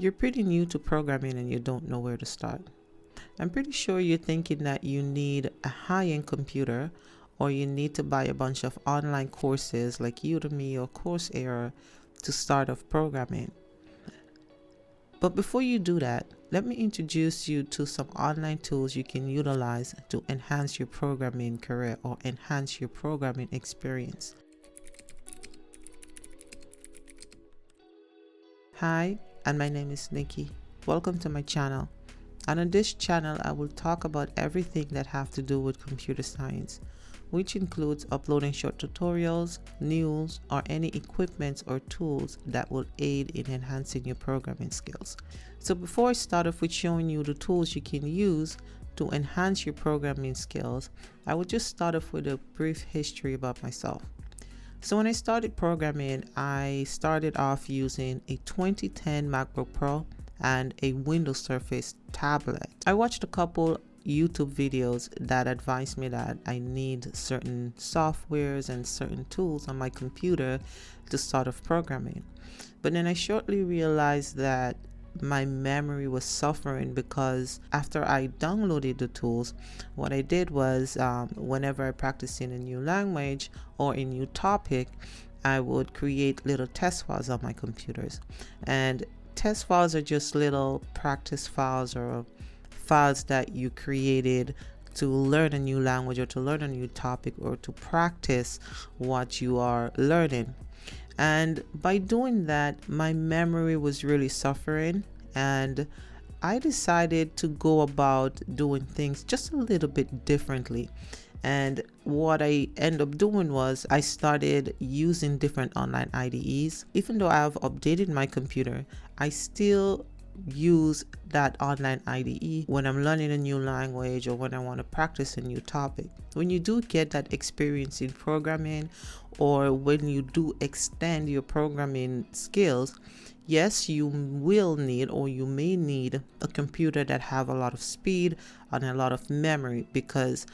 You're pretty new to programming and you don't know where to start. I'm pretty sure you're thinking that you need a high-end computer or you need to buy a bunch of online courses like Udemy or Coursera to start off programming. But before you do that, let me introduce you to some online tools you can utilize to enhance your programming career or enhance your programming experience. Hi, and my name is Nikki. Welcome to my channel. And on this channel, I will talk about everything that have to do with computer science, which includes uploading short tutorials, news, or any equipment or tools that will aid in enhancing your programming skills. So before I start off with showing you the tools you can use to enhance your programming skills, I will just start off with a brief history about myself. So when I started programming, I started off using a 2010 MacBook Pro and a Windows Surface tablet. I watched a couple YouTube videos that advised me that I need certain softwares and certain tools on my computer to start off programming. But then I shortly realized that my memory was suffering because after I downloaded the tools, what I did was whenever I practiced in a new language or a new topic, I would create little test files on my computers. And test files are just little practice files or files that you created to learn a new language or to learn a new topic or to practice what you are learning. And by doing that, my memory was really suffering, and I decided to go about doing things just a little bit differently. And what I ended up doing was I started using different online IDEs. Even though I have updated my computer, I still use that online IDE when I'm learning a new language or when I want to practice a new topic. When you do get that experience in programming, or when you do extend your programming skills, yes, you will need or you may need a computer that have a lot of speed and a lot of memory, because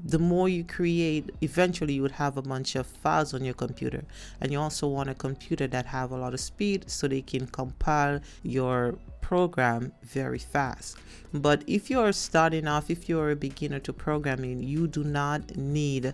the more you create, eventually you would have a bunch of files on your computer, and you also want a computer that have a lot of speed so they can compile your program very fast. But if you're starting off, if you're a beginner to programming, you do not need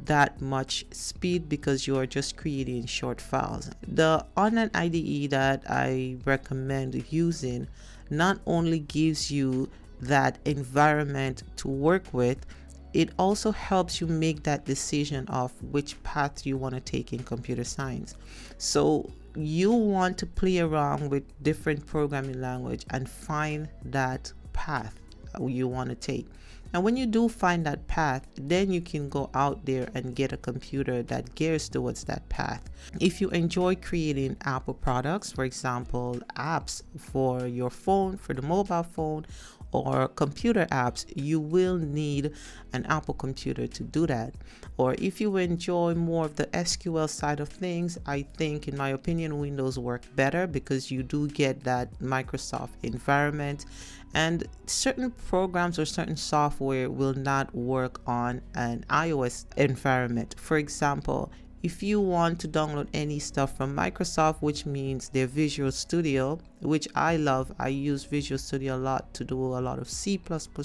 that much speed because you are just creating short files. The online IDE that I recommend using not only gives you that environment to work with, it also helps you make that decision of which path you want to take in computer science. So you want to play around with different programming language and find that path you want to take. And when you do find that path, then you can go out there and get a computer that gears towards that path. If you enjoy creating Apple products, for example, apps for your phone, for the mobile phone, or computer apps, you will need an Apple computer to do that. Or if you enjoy more of the SQL side of things, I think, in my opinion, Windows work better because you do get that Microsoft environment, and certain programs or certain software will not work on an iOS environment. For example, if you want to download any stuff from Microsoft, which means their Visual Studio, which I love, I use Visual Studio a lot to do a lot of C++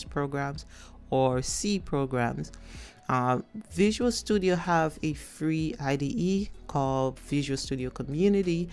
programs or C programs. Visual Studio have a free IDE called Visual Studio Community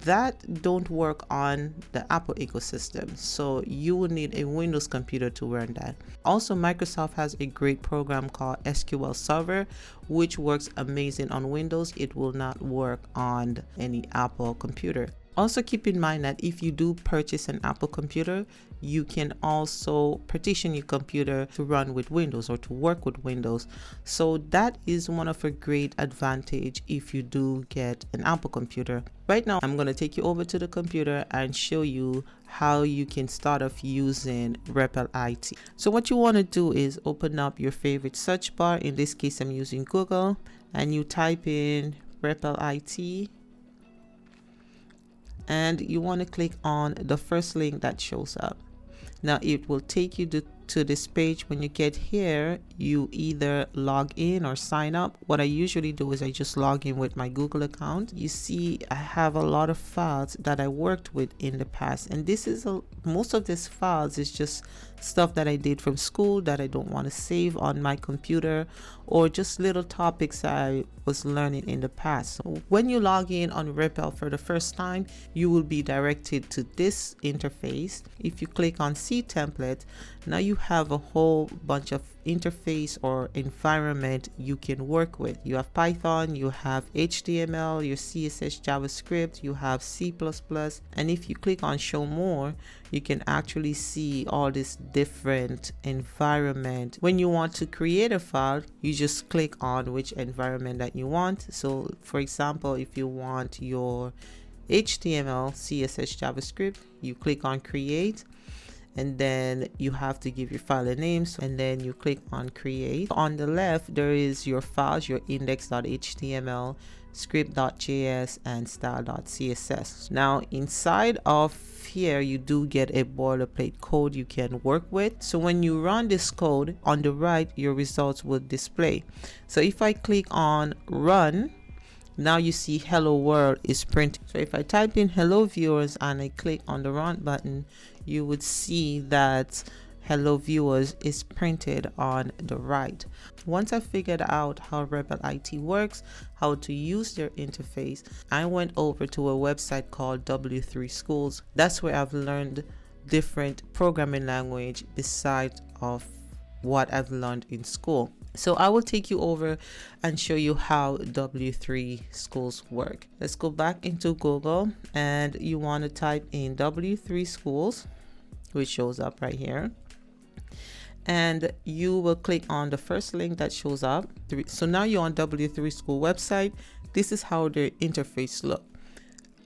that don't work on the Apple ecosystem, so you will need a Windows computer to learn that. Also, Microsoft has a great program called SQL Server, which works amazing on Windows. It will not work on any Apple computer. Also keep in mind that if you do purchase an Apple computer, you can also partition your computer to run with Windows or to work with Windows. So that is one of a great advantage if you do get an Apple computer. Right now, I'm going to take you over to the computer and show you how you can start off using REPL IT. So what you want to do is open up your favorite search bar. In this case, I'm using Google, and you type in REPL IT. And you want to click on the first link that shows up. Now it will take you to this page. When you get here, you either log in or sign up. What I usually do is I just log in with my Google account. You see, I have a lot of files that I worked with in the past, and this is most of these files is just stuff that I did from school that I don't want to save on my computer, or just little topics I was learning in the past. So when you log in on Repel for the first time, you will be directed to this interface. If you click on See Template, now you have a whole bunch of interface or environment you can work with. You have Python, you have HTML, your CSS, JavaScript, you have C++, and if you click on Show More, you can actually see all this different environment. When you want to create a file, you just click on which environment that you want. So for example, if you want your HTML, CSS, JavaScript, you click on Create, and then you have to give your file a name, and then you click on Create. On the left, there is your files, your index.html, script.js, and style.css. Now inside of here, you do get a boilerplate code you can work with. So when you run this code, on the right, your results will display. So if I click on Run, now you see Hello World is printed. So if I type in hello viewers and I click on the Run button, you would see that Hello Viewers is printed on the right. Once I figured out how Rebel IT works, how to use their interface, I went over to a website called W3 Schools. That's where I've learned different programming language besides of what I've learned in school. So I will take you over and show you how W3 Schools work. Let's go back into Google, and you want to type in W3 Schools, which shows up right here. And you will click on the first link that shows up. So now you're on W3 School website. This is how their interface look.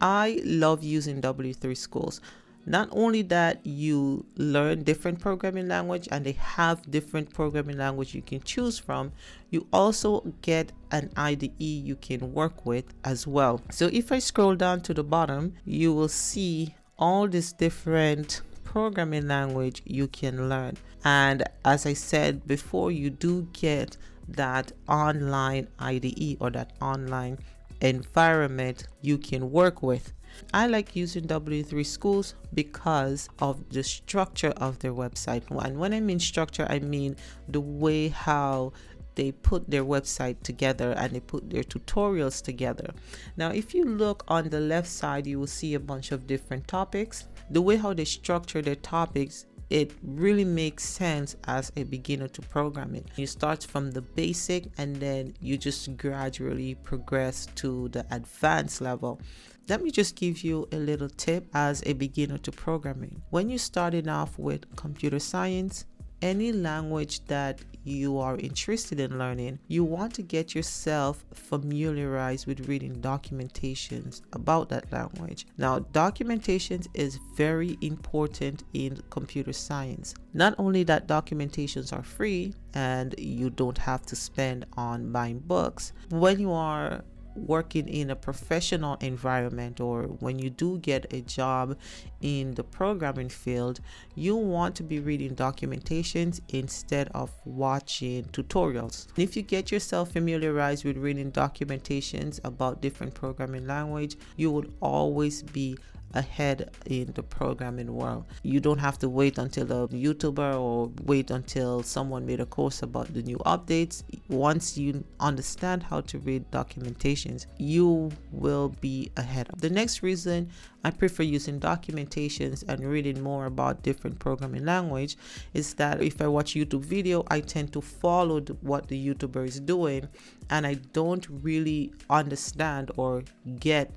I love using W3 Schools. Not only that, you learn different programming language, and they have different programming language you can choose from. You also get an IDE you can work with as well. So if I scroll down to the bottom, you will see all these different programming language you can learn. And as I said before, you do get that online IDE or that online environment you can work with. I like using W3 Schools because of the structure of their website. And when I mean structure, I mean the way how they put their website together and they put their tutorials together. Now, if you look on the left side, you will see a bunch of different topics. The way how they structure their topics, it really makes sense as a beginner to programming. You start from the basic and then you just gradually progress to the advanced level. Let me just give you a little tip as a beginner to programming. When you're starting off with computer science, any language that you are interested in learning, you want to get yourself familiarized with reading documentations about that language. Now, documentations is very important in computer science. Not only that documentations are free and you don't have to spend on buying books, when you are working in a professional environment, or when you do get a job in the programming field, you want to be reading documentations instead of watching tutorials. If you get yourself familiarized with reading documentations about different programming language, you will always be ahead in the programming world. You don't have to wait until a YouTuber or wait until someone made a course about the new updates. Once you understand how to read documentations, you will be ahead. The next reason I prefer using documentations and reading more about different programming language is that if I watch YouTube video, I tend to follow what the YouTuber is doing, and I don't really understand or get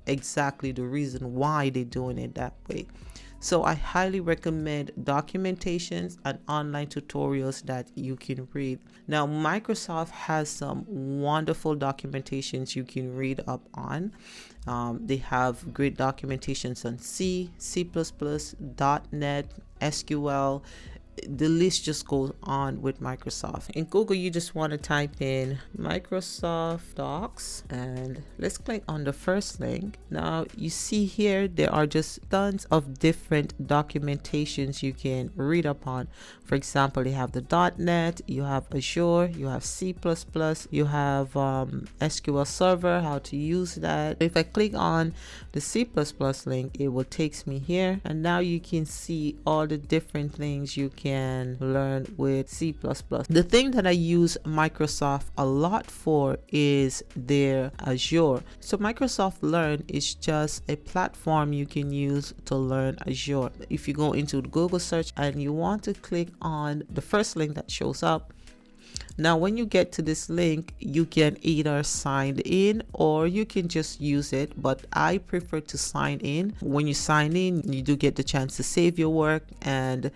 exactly the reason why they're doing it that way. So I highly recommend documentations and online tutorials that you can read. Now, Microsoft has some wonderful documentations you can read up on. They have great documentations on C, C++, .NET, SQL, the list just goes on with Microsoft. In Google, you just want to type in Microsoft Docs, and let's click on the first link. Now you see here there are just tons of different documentations you can read upon. For example, you have the .NET, you have Azure, you have C++, you have SQL Server, how to use that. If I click on the C++ link, it will take me here, and now you can see all the different things you can learn with C++. The thing that I use Microsoft a lot for is their Azure. So Microsoft Learn is just a platform you can use to learn Azure. If you go into the Google search and you want to click on the first link that shows up, now when you get to this link, you can either sign in or you can just use it, but I prefer to sign in. When you sign in, you do get the chance to save your work, and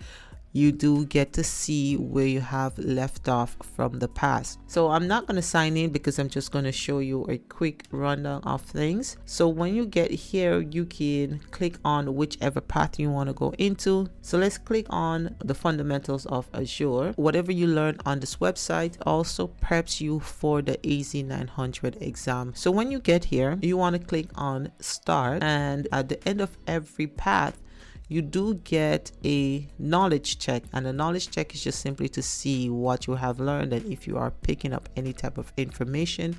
you do get to see where you have left off from the past. So I'm not going to sign in because I'm just going to show you a quick rundown of things. So when you get here, you can click on whichever path you want to go into. So let's click on the fundamentals of Azure. Whatever you learn on this website also preps you for the AZ900 exam. So when you get here, you want to click on start, and at the end of every path, you do get a knowledge check, and the knowledge check is just simply to see what you have learned and if you are picking up any type of information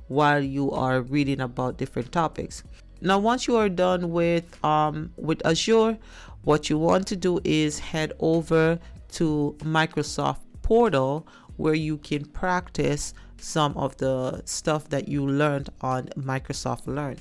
while you are reading about different topics. Now once you are done with Azure, what you want to do is head over to Microsoft Portal, where you can practice some of the stuff that you learned on Microsoft Learn.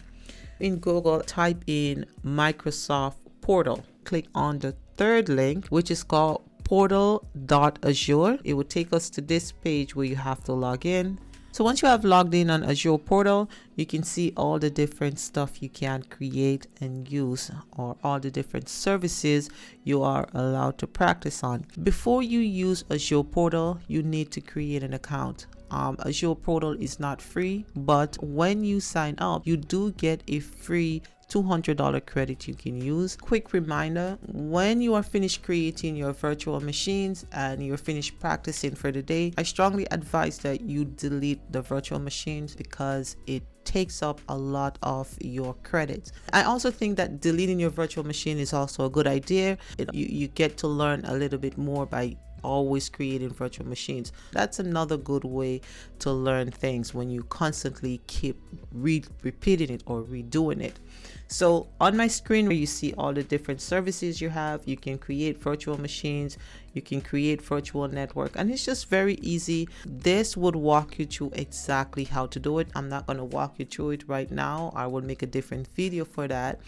In Google, type in Microsoft Portal. Click on the third link, which is called portal.azure. It will take us to this page where you have to log in. So once you have logged in on Azure Portal, you can see all the different stuff you can create and use, or all the different services you are allowed to practice on. Before you use Azure Portal, you need to create an account. Azure Portal is not free, but when you sign up, you do get a free $200 credit you can use. Quick reminder, when you are finished creating your virtual machines and you're finished practicing for the day, I strongly advise that you delete the virtual machines because it takes up a lot of your credits. I also think that deleting your virtual machine is also a good idea. You get to learn a little bit more by always creating virtual machines. That's another good way to learn things, when you constantly keep repeating it or redoing it. So on my screen, where you see all the different services you have, you can create virtual machines, you can create virtual network, and it's just very easy. This would walk you through exactly how to do it. I'm not going to walk you through it right now. I will make a different video for that.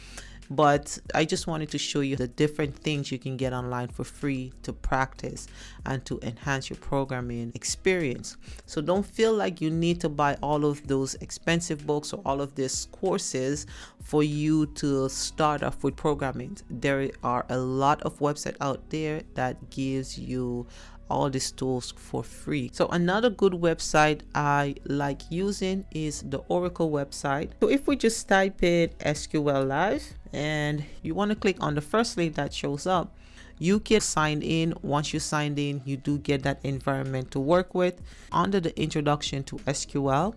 But I just wanted to show you the different things you can get online for free to practice and to enhance your programming experience. So don't feel like you need to buy all of those expensive books or all of these courses for you to start off with programming. There are a lot of websites out there that gives you all these tools for free. So another good website I like using is the Oracle website. So if we just type in SQL Live and you want to click on the first link that shows up, you can sign in. Once you signed in, you do get that environment to work with. Under the introduction to SQL,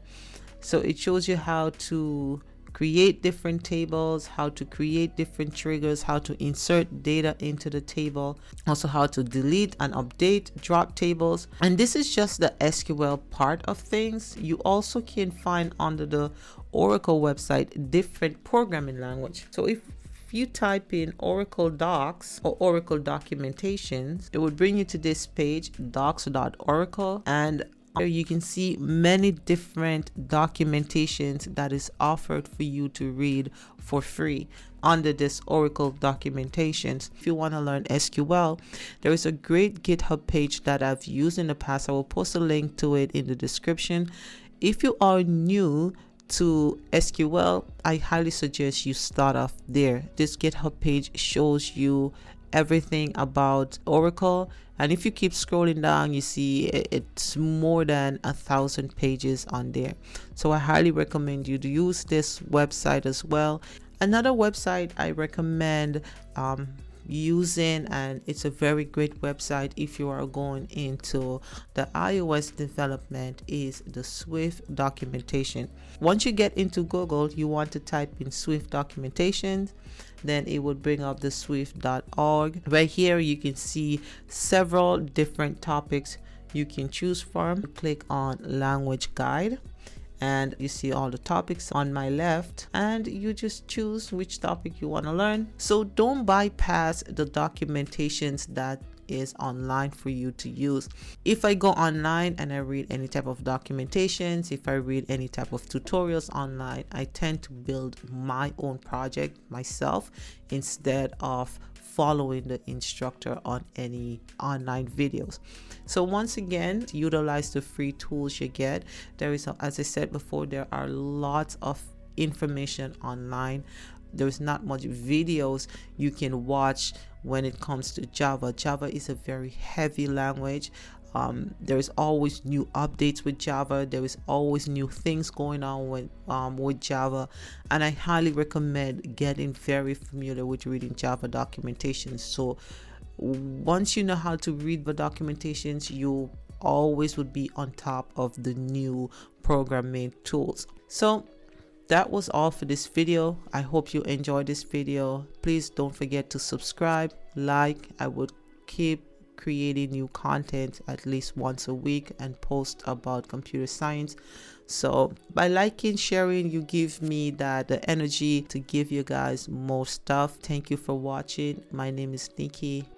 so it shows you how to create different tables, how to create different triggers, how to insert data into the table, also how to delete and update drop tables. And this is just the SQL part of things. You also can find under the Oracle website different programming language. So if you type in Oracle Docs or Oracle Documentations, it would bring you to this page, docs.oracle, and you can see many different documentations that is offered for you to read for free under this Oracle Documentations. If you want to learn SQL, there is a great GitHub page that I've used in the past. I will post a link to it in the description. If you are new to SQL, I highly suggest you start off there. This GitHub page shows you everything about Oracle, and if you keep scrolling down, you see it's more than 1,000 pages on there. So I highly recommend you to use this website as well. Another website I recommend using, and it's a very great website if you are going into the iOS development, is the Swift documentation. Once you get into Google, you want to type in Swift documentation, then it would bring up the swift.org. Right here you can see several different topics you can choose from. Click on language guide and you see all the topics on my left, and you just choose which topic you want to learn. So don't bypass the documentations that is online for you to use. If I go online and I read any type of documentations, if I read any type of tutorials online, I tend to build my own project myself instead of following the instructor on any online videos. So once again, utilize the free tools you get. There is, as I said before, there are lots of information online. There's not much videos you can watch when it comes to Java. Java is a very heavy language. There's always new updates with Java. There is always new things going on with Java, and I highly recommend getting very familiar with reading Java documentations. So once you know how to read the documentations, you always would be on top of the new programming tools. So that was all for this video. I hope you enjoyed this video. Please don't forget to subscribe, like. I would keep creating new content at least once a week and post about computer science. So by liking, sharing, you give me the energy to give you guys more stuff. Thank you for watching. My name is Nikki.